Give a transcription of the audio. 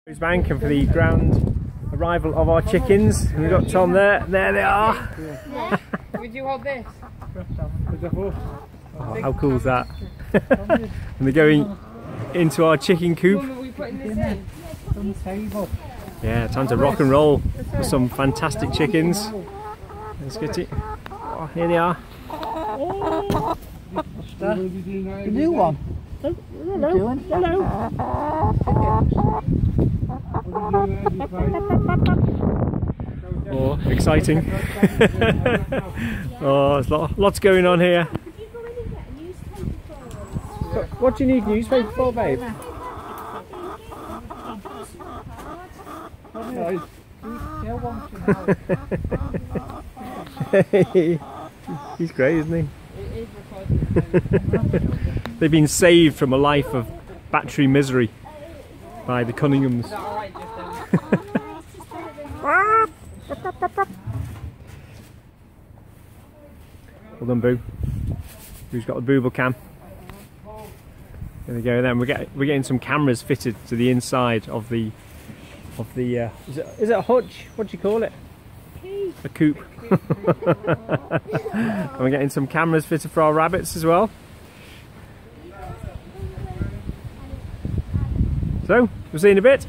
Rosebank, and for the grand arrival of our chickens. And we've got Tom there. There they are. Would you hold this? Oh, how cool is that? And they're going into our chicken coop. Are we putting this in? Yeah, time to rock and roll with some fantastic chickens. Let's get it. Oh, here they are. The new one. Hello. Hello. Oh, exciting. Oh, there's lots going on here. What do you need newspaper for, babe? Hey, he's great, isn't he? They've been saved from a life of battery misery by the Cunninghams. Well done, Boo. Who's got the booble cam? There we go. Then we're getting some cameras fitted to the inside of the is it a hutch? What do you call it? A coop. And we're getting some cameras fitted for our rabbits as well. So we'll see you in a bit.